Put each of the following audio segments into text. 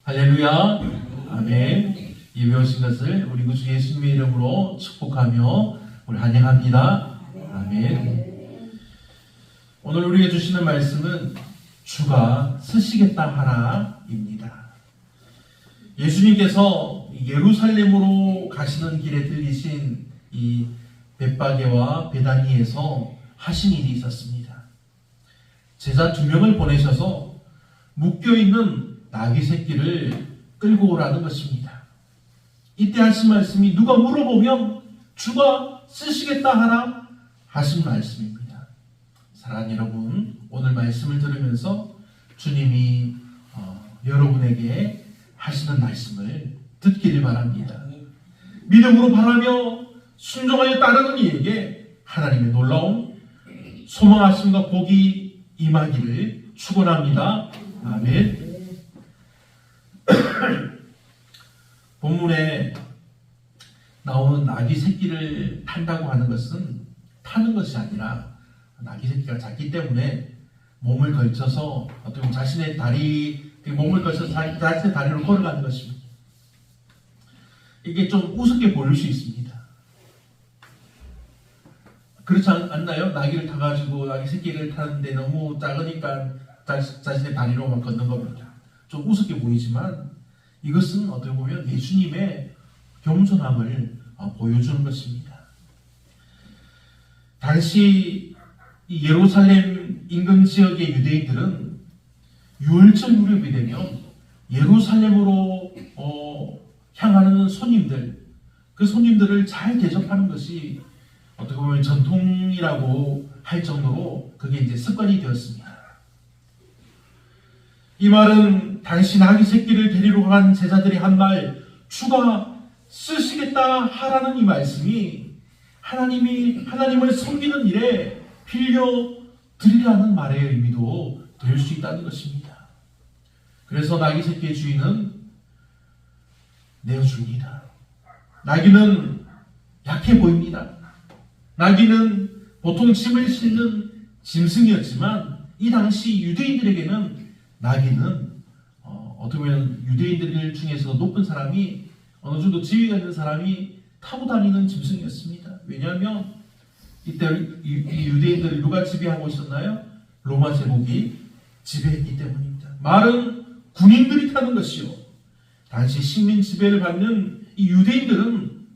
할렐루야. 아멘. 예배 오신 것을 우리 구주 예수님의 이름으로 축복하며 우리 환영합니다. 아멘. 오늘 우리에게 주시는 말씀은 주가 쓰시겠다 하라입니다. 예수님께서 예루살렘으로 가시는 길에 들리신 이 벳바게와 베다니에서 하신 일이 있었습니다. 제자 2명을 보내셔서 묶여있는 나귀 새끼를 끌고 오라는 것입니다. 이때 하신 말씀이 누가 물어보면 주가 쓰시겠다 하라 하신 말씀입니다. 사랑하는 여러분, 오늘 말씀을 들으면서 주님이 여러분에게 하시는 말씀을 듣기를 바랍니다. 믿음으로 바라며 순종하여 따르는 이에게 하나님의 놀라운 소망하심과 복이 임하기를 축원합니다. 아멘. 본문에 나오는 나귀 새끼를 탄다고 하는 것은 타는 것이 아니라 나귀 새끼가 작기 때문에 몸을 걸쳐서 어떻게 보면 자신의 다리, 몸을 걸쳐서 자신의 다리로 걸어가는 것입니다. 이게 좀 우습게 보일 수 있습니다. 그렇지 않나요? 나귀를 타가지고 나귀 새끼를 타는데 너무 작으니까 자신의 다리로만 걷는 겁니다. 좀 우습게 보이지만 이것은 어떻게 보면 예수님의 겸손함을 보여주는 것입니다. 당시 예루살렘 인근 지역의 유대인들은 유월절 무렵이 되면 예루살렘으로 향하는 손님들, 그 손님들을 잘 대접하는 것이 어떻게 보면 전통이라고 할 정도로 그게 이제 습관이 되었습니다. 이 말은 당시 나귀 새끼를 데리러 간 제자들이 한 말, 주가 쓰시겠다 하라는 이 말씀이 하나님을 섬기는 일에 빌려 드리라는 말의 의미도 될 수 있다는 것입니다. 그래서 나귀 새끼의 주인은 내어줍니다. 나귀는 약해 보입니다. 나귀는 보통 짐을 싣는 짐승이었지만 이 당시 유대인들에게는 나귀는 어떻게 보면 유대인들 중에서 높은 사람이 어느 정도 지위가 있는 사람이 타고 다니는 짐승이었습니다. 왜냐하면 이때 이 유대인들을 누가 지배하고 있었나요? 로마 제국이 지배했기 때문입니다. 말은 군인들이 타는 것이요, 당시 식민 지배를 받는 이 유대인들은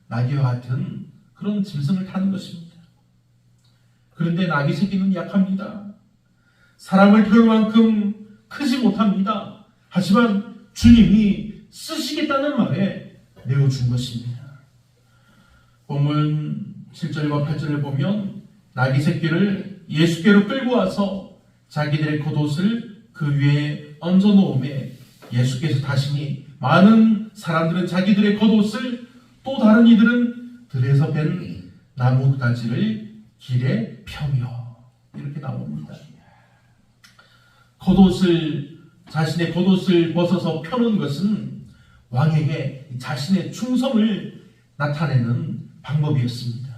나귀와 같은 그런 짐승을 타는 것입니다. 그런데 나귀 새끼는 약합니다. 사람을 태울 만큼 크지 못합니다. 하지만 주님이 쓰시겠다는 말에 내어준 것입니다. 본문 7절과 8절을 보면 나귀 새끼를 예수께로 끌고 와서 자기들의 겉옷을 그 위에 얹어 놓음에 예수께서 다시니 많은 사람들은 자기들의 겉옷을, 또 다른 이들은 들에서 벤 나뭇가지를 길에 펴며, 이렇게 나옵니다. 자신의 겉옷을 벗어서 펴는 것은 왕에게 자신의 충성을 나타내는 방법이었습니다.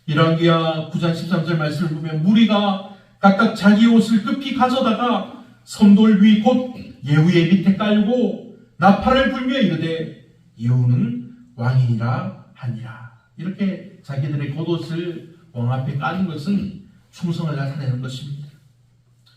열왕기하 9장 13절 말씀을 보면 무리가 각각 자기 옷을 급히 가져다가 섬돌 위 곧 예후의 밑에 깔고 나팔을 불며 이르되 예후는 왕이니라 하니라. 이렇게 자기들의 겉옷을 왕 앞에 까는 것은 충성을 나타내는 것입니다.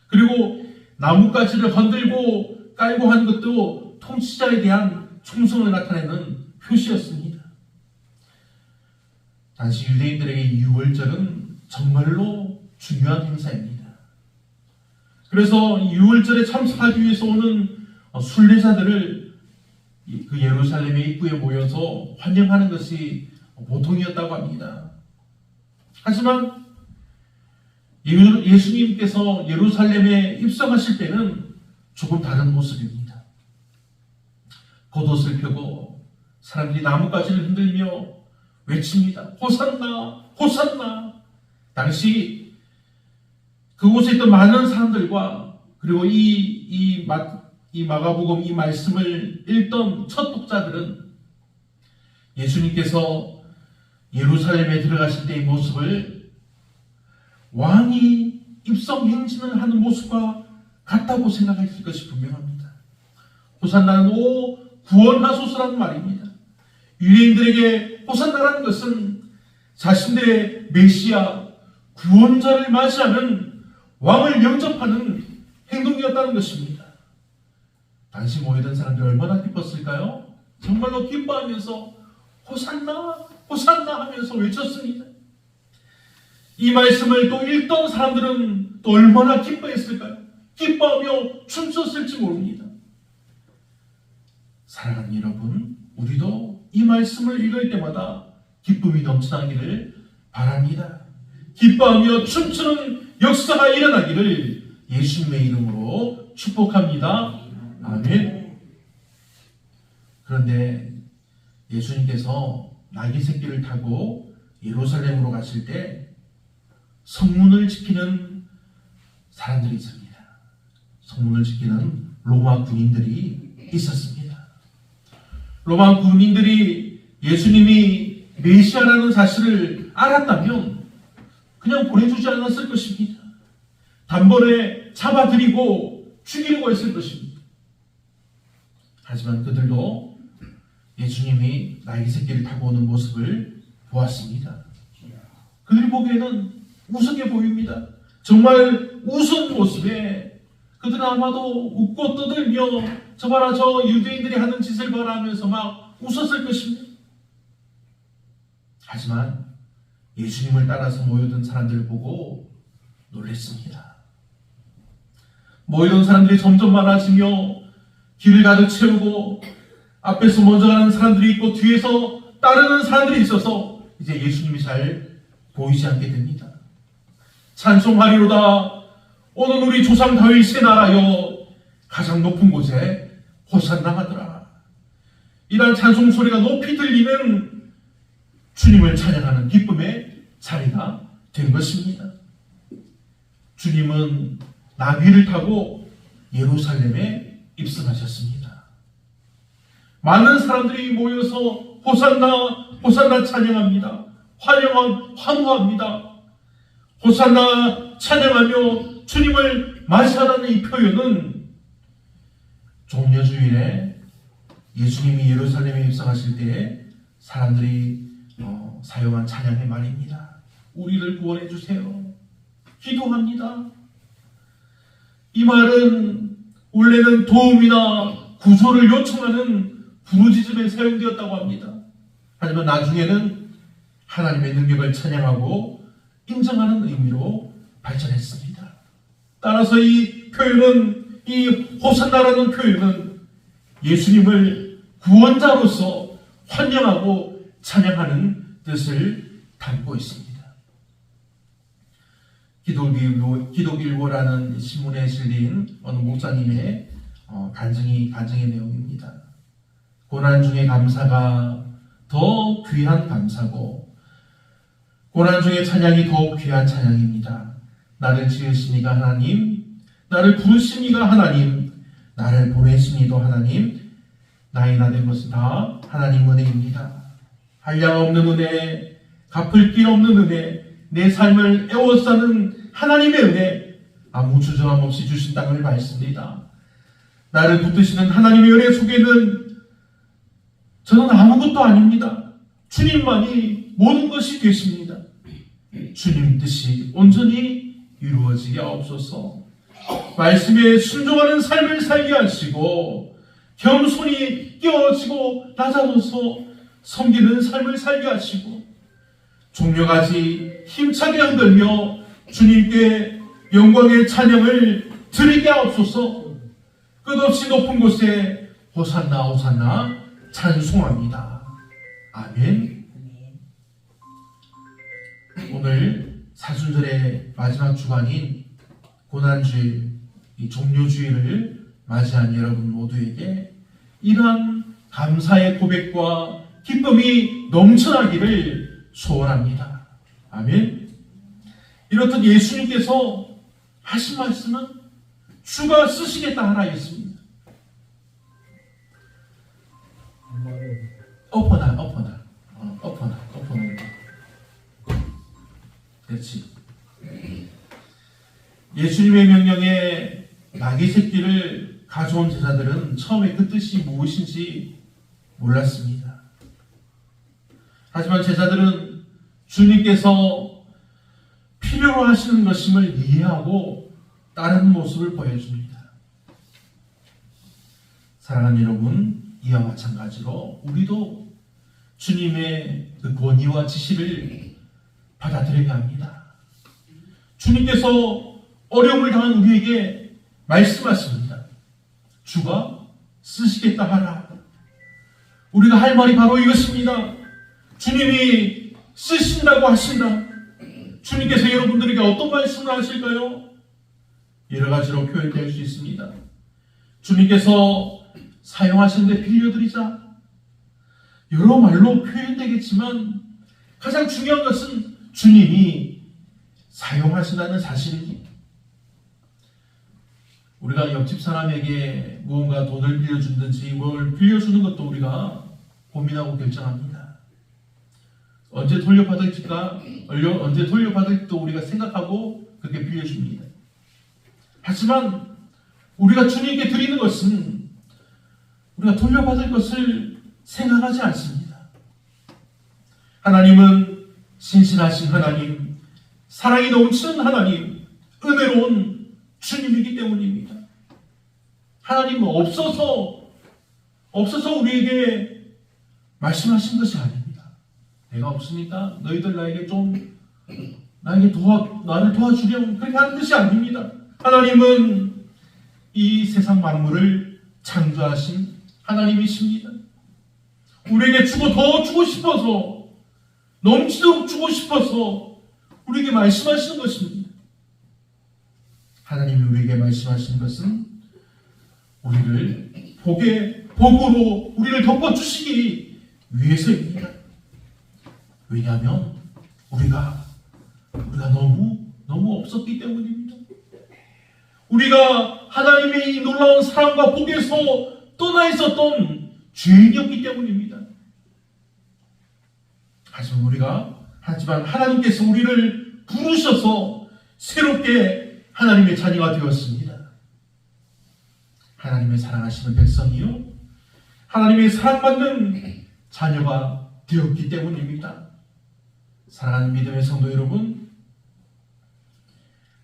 그리고 나뭇가지를 건들고 깔고 한 것도 통치자에 대한 충성을 나타내는 표시였습니다. 당시 유대인들에게 유월절은 정말로 중요한 행사입니다. 그래서 유월절에 참석하기 위해서 오는 순례자들을 그 예루살렘의 입구에 모여서 환영하는 것이 보통이었다고 합니다. 하지만 예수님께서 예루살렘에 입성하실 때는 조금 다른 모습입니다. 겉옷을 펴고 사람들이 나뭇가지를 흔들며 외칩니다. 호산나, 호산나. 당시 그곳에 있던 많은 사람들과 그리고 이 마가복음 이 말씀을 읽던 첫 독자들은 예수님께서 예루살렘에 들어가실 때의 모습을 왕이 입성 행진을 하는 모습과 같다고 생각했을 것이 분명합니다. 호산나는 오 구원하소서라는 말입니다. 유대인들에게 호산나라는 것은 자신들의 메시아 구원자를 맞이하는 왕을 영접하는 행동이었다는 것입니다. 당시 모이던 사람들이 얼마나 기뻤을까요? 정말로 기뻐하면서 호산나 호산나 하면서 외쳤습니다. 이 말씀을 또 읽던 사람들은 또 얼마나 기뻐했을까요? 기뻐하며 춤췄을지 모릅니다. 사랑하는 여러분, 우리도 이 말씀을 읽을 때마다 기쁨이 넘쳐나기를 바랍니다. 기뻐하며 춤추는 역사가 일어나기를 예수님의 이름으로 축복합니다. 아멘. 그런데 예수님께서 나귀 새끼를 타고 예루살렘으로 가실 때 성문을 지키는 사람들이 있습니다. 성문을 지키는 로마 군인들이 있었습니다. 로마 군인들이 예수님이 메시아라는 사실을 알았다면 그냥 보내주지 않았을 것입니다. 단번에 잡아들이고 죽이려고 했을 것입니다. 하지만 그들도 예수님이 나귀 새끼를 타고 오는 모습을 보았습니다. 그들이 보기에는 우스개 보입니다. 정말 우스운 모습에 그들은 아마도 웃고 떠들며 저 봐라 저 유대인들이 하는 짓을 봐라 하면서 막 웃었을 것입니다. 하지만 예수님을 따라서 모여든 사람들을 보고 놀랐습니다. 모여든 사람들이 점점 많아지며 길을 가득 채우고 앞에서 먼저 가는 사람들이 있고 뒤에서 따르는 사람들이 있어서 이제 예수님이 잘 보이지 않게 됩니다. 찬송하리로다 오늘 우리 조상 다윗의 나라여 가장 높은 곳에 호산나 하더라. 이런 찬송 소리가 높이 들리는 주님을 찬양하는 기쁨의 자리가 된 것입니다. 주님은 나귀를 타고 예루살렘에 입성하셨습니다. 많은 사람들이 모여서 호산나 호산나 찬양합니다. 환호합니다. 호산나 찬양하며 주님을 맞이하라는 이 표현은 종려주일에 예수님이 예루살렘에 입성하실 때에 사람들이 사용한 찬양의 말입니다. 우리를 구원해 주세요. 기도합니다. 이 말은 원래는 도움이나 구조를 요청하는 부르짖음에 사용되었다고 합니다. 하지만 나중에는 하나님의 능력을 찬양하고 인정하는 의미로 발전했습니다. 따라서 이 표현은, 이 호산나라는 표현은 예수님을 구원자로서 환영하고 찬양하는 뜻을 담고 있습니다. 기독일보라는 신문에 실린 어느 목사님의 간증의 내용입니다. 고난 중의 감사가 더 귀한 감사고 고난 중의 찬양이 더욱 귀한 찬양입니다. 나를 지으신 이가 하나님, 나를 부르신 이가 하나님, 나를 보내신 이도 하나님, 나의 나 된 것은 다 하나님 은혜입니다. 한량없는 은혜, 갚을 길 없는 은혜, 내 삶을 애워싸는 하나님의 은혜, 아무 주저함 없이 주신 땅을 밟습니다. 나를 붙드시는 하나님의 은혜 속에는 저는 아무것도 아닙니다. 주님만이 모든 것이 되십니다. 주님 뜻이 온전히 이루어지게 하옵소서. 말씀에 순종하는 삶을 살게 하시고 겸손히 깨어지고 낮아져서 섬기는 삶을 살게 하시고 종려가지 힘차게 흔들며 주님께 영광의 찬양을 드리게 하옵소서. 끝없이 높은 곳에 호산나 호산나 찬송합니다. 아멘. 오늘 사순절의 마지막 주간인 고난주일, 이 종료주일을 맞이한 여러분 모두에게 이러한 감사의 고백과 기쁨이 넘쳐나기를 소원합니다. 아멘. 이렇듯 예수님께서 하신 말씀은 주가 쓰시겠다 하나 있습니다. 엎어나. 그렇지. 예수님의 명령에 나귀 새끼를 가져온 제자들은 처음에 그 뜻이 무엇인지 몰랐습니다. 하지만 제자들은 주님께서 필요로 하시는 것임을 이해하고 따르는 모습을 보여줍니다. 사랑하는 여러분, 이와 마찬가지로 우리도 주님의 그 권위와 지시를 받아들여야 합니다. 주님께서 어려움을 당한 우리에게 말씀하십니다. 주가 쓰시겠다 하라. 우리가 할 말이 바로 이것입니다. 주님이 쓰신다고 하신다. 주님께서 여러분들에게 어떤 말씀을 하실까요? 여러 가지로 표현될 수 있습니다. 주님께서 사용하시는데 빌려드리자. 여러 말로 표현되겠지만 가장 중요한 것은 주님이 사용하신다는 사실입니다. 우리가 옆집 사람에게 무언가 돈을 빌려준든지 뭘 빌려주는 것도 우리가 고민하고 결정합니다. 언제 돌려받을지도 우리가 생각하고 그렇게 빌려줍니다. 하지만 우리가 주님께 드리는 것은 우리가 돌려받을 것을 생각하지 않습니다. 하나님은 신실하신 하나님, 사랑이 넘치는 하나님, 은혜로운 주님이기 때문입니다. 하나님은 없어서 우리에게 말씀하신 것이 아닙니다. 내가 없으니까 너희들 나를 도와주렴 그렇게 하는 것이 아닙니다. 하나님은 이 세상 만물을 창조하신 하나님이십니다. 우리에게 더 주고 싶어서, 넘치도록 주고 싶어서 우리에게 말씀하시는 것입니다. 하나님이 우리에게 말씀하시는 것은 우리를 복으로 우리를 덮어주시기 위해서입니다. 왜냐하면 우리가 너무 없었기 때문입니다. 우리가 하나님의 이 놀라운 사랑과 복에서 떠나 있었던 죄인이었기 때문입니다. 하지만 하나님께서 우리를 부르셔서 새롭게 하나님의 자녀가 되었습니다. 하나님의 사랑하시는 백성이요, 하나님의 사랑받는 자녀가 되었기 때문입니다. 사랑하는 믿음의 성도 여러분,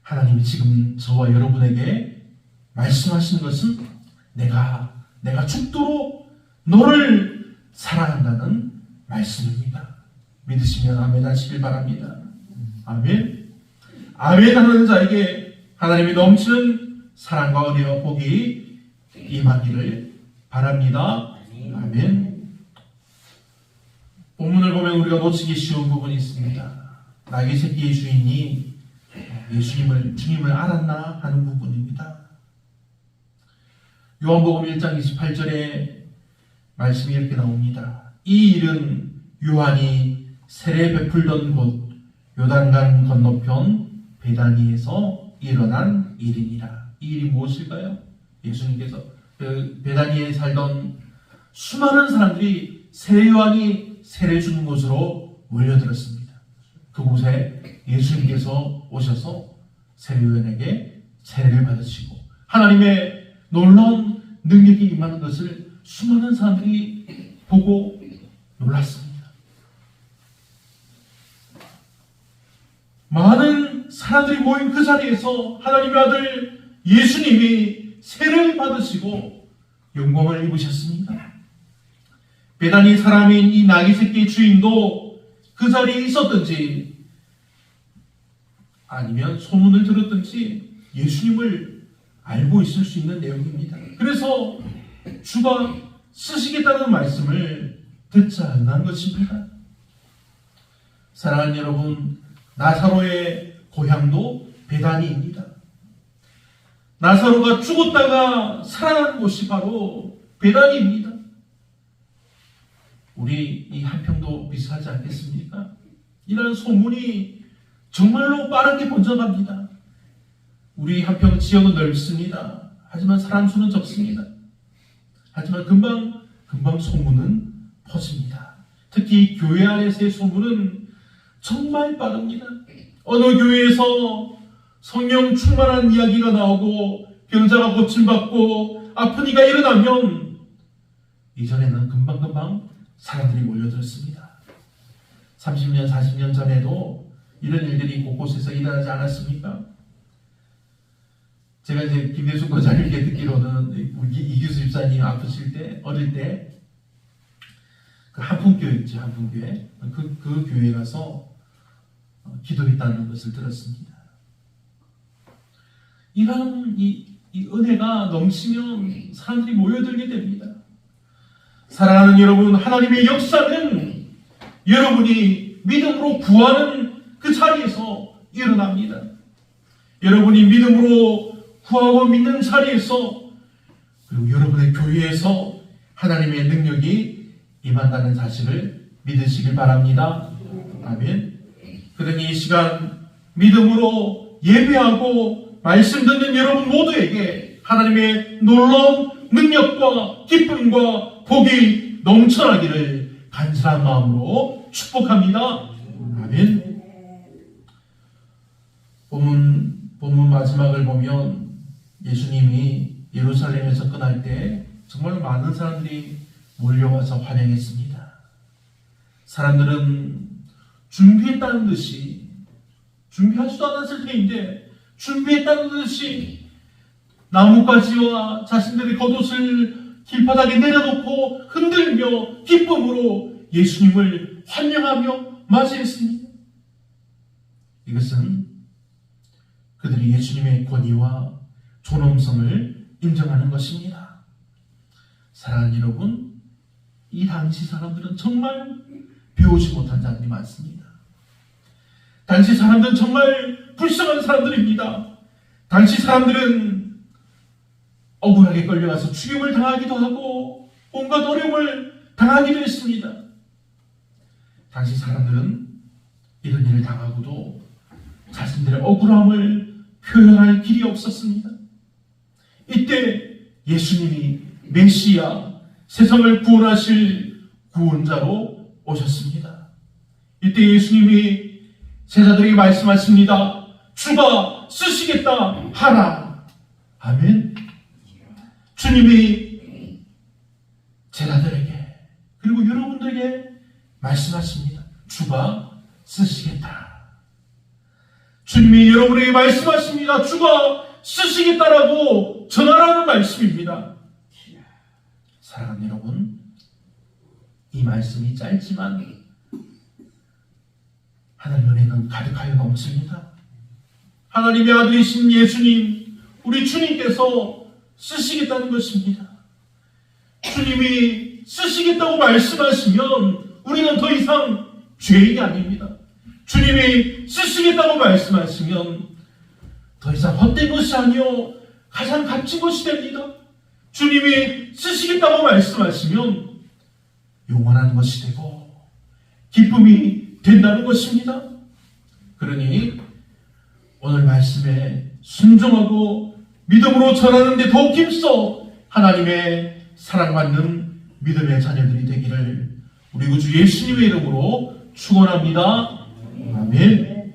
하나님이 지금 저와 여러분에게 말씀하시는 것은 내가 죽도록 너를 사랑한다는 말씀입니다. 믿으시면 아멘 하시길 바랍니다. 아멘. 아멘 하는 자에게 하나님이 넘치는 사랑과 은혜와 복이 임하기를 바랍니다. 아멘. 본문을 보면 우리가 놓치기 쉬운 부분이 있습니다. 나귀 새끼의 주인이 주님을 알았나 하는 부분입니다. 요한복음 1장 28절에 말씀이 이렇게 나옵니다. 이 일은 요한이 세례 베풀던 곳 요단강 건너편 베다니에서 일어난 일이니라. 이 일이 무엇일까요? 예수님께서 베다니에 살던 수많은 사람들이 세례 요한이 세례 주는 곳으로 몰려들었습니다. 그곳에 예수님께서 오셔서 세례 요한에게 세례를 받으시고 하나님의 놀라운 능력이 임하는 것을 수많은 사람들이 보고 놀랐습니다. 많은 사람들이 모인 그 자리에서 하나님의 아들 예수님이 세례를 받으시고 영광을 입으셨습니다. 베다니 사람인 이 나귀 새끼의 주인도 그 자리에 있었든지 아니면 소문을 들었든지 예수님을 알고 있을 수 있는 내용입니다. 그래서 주가 쓰시겠다는 말씀을 듣지 않는 것입니다. 사랑하는 여러분, 나사로의 고향도 베다니입니다. 나사로가 죽었다가 살아난 곳이 바로 베다니입니다. 우리 이 한평도 비슷하지 않겠습니까? 이런 소문이 정말로 빠르게 번져갑니다. 우리 한평 지역은 넓습니다. 하지만 사람 수는 적습니다. 하지만 금방 소문은 퍼집니다. 특히 교회 안에서의 소문은 정말 빠릅니다. 어느 교회에서 성령 충만한 이야기가 나오고 병자가 고침받고 아픈 이가 일어나면 이전에는 금방금방 사람들이 몰려들었습니다. 30년, 40년 전에도 이런 일들이 곳곳에서 일어나지 않았습니까? 제가 이제 김대숙 권사님께 듣기로는 이규수 집사님 아프실 때, 어릴 때 그 한풍교회 있죠, 한풍교회. 그 교회에 가서 기도했다는 것을 들었습니다. 이런 이 은혜가 넘치면 사람들이 모여들게 됩니다. 사랑하는 여러분, 하나님의 역사는 여러분이 믿음으로 구하는 그 자리에서 일어납니다. 여러분이 믿음으로 구하고 믿는 자리에서, 그리고 여러분의 교회에서 하나님의 능력이 임한다는 사실을 믿으시길 바랍니다. 아멘. 그러니 이 시간 믿음으로 예배하고 말씀 듣는 여러분 모두에게 하나님의 놀라운 능력과 기쁨과 복이 넘쳐나기를 간절한 마음으로 축복합니다. 아멘. 본문 마지막을 보면 예수님이 예루살렘에서 떠날 때 정말 많은 사람들이 몰려와서 환영했습니다. 사람들은 준비했다는 듯이, 준비하지도 않았을 테인데 준비했다는 듯이 나뭇가지와 자신들의 겉옷을 길바닥에 내려놓고 흔들며 기쁨으로 예수님을 환영하며 맞이했습니다. 이것은 그들이 예수님의 권위와 존엄성을 인정하는 것입니다. 사랑하는 여러분, 이 당시 사람들은 정말 배우지 못한 자들이 많습니다. 당시 사람들은 정말 불쌍한 사람들입니다. 당시 사람들은 억울하게 끌려가서 죽임을 당하기도 하고 온갖 어려움을 당하기도 했습니다. 당시 사람들은 이런 일을 당하고도 자신들의 억울함을 표현할 길이 없었습니다. 이때 예수님이 메시아, 세상을 구원하실 구원자로 오셨습니다. 이때 예수님이 제자들에게 말씀하십니다. 주가 쓰시겠다 하라. 아멘. 주님이 제자들에게 그리고 여러분들에게 말씀하십니다. 주가 쓰시겠다. 주님이 여러분에게 말씀하십니다. 주가 쓰시겠다라고 전하라는 말씀입니다. 사랑하는 여러분, 이 말씀이 짧지만 하나님의 은혜는 가득하여 넘칩니다. 하나님의 아들이신 예수님, 우리 주님께서 쓰시겠다는 것입니다. 주님이 쓰시겠다고 말씀하시면 우리는 더 이상 죄인이 아닙니다. 주님이 쓰시겠다고 말씀하시면 더 이상 헛된 것이 아니요 가장 값진 것이 됩니다. 주님이 쓰시겠다고 말씀하시면 영원한 것이 되고 기쁨이 된다는 것입니다. 그러니 오늘 말씀에 순종하고 믿음으로 전하는데 더욱 힘써 하나님의 사랑받는 믿음의 자녀들이 되기를 우리 구주 예수님의 이름으로 축원합니다. 아멘.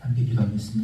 함께 기도하겠습니다.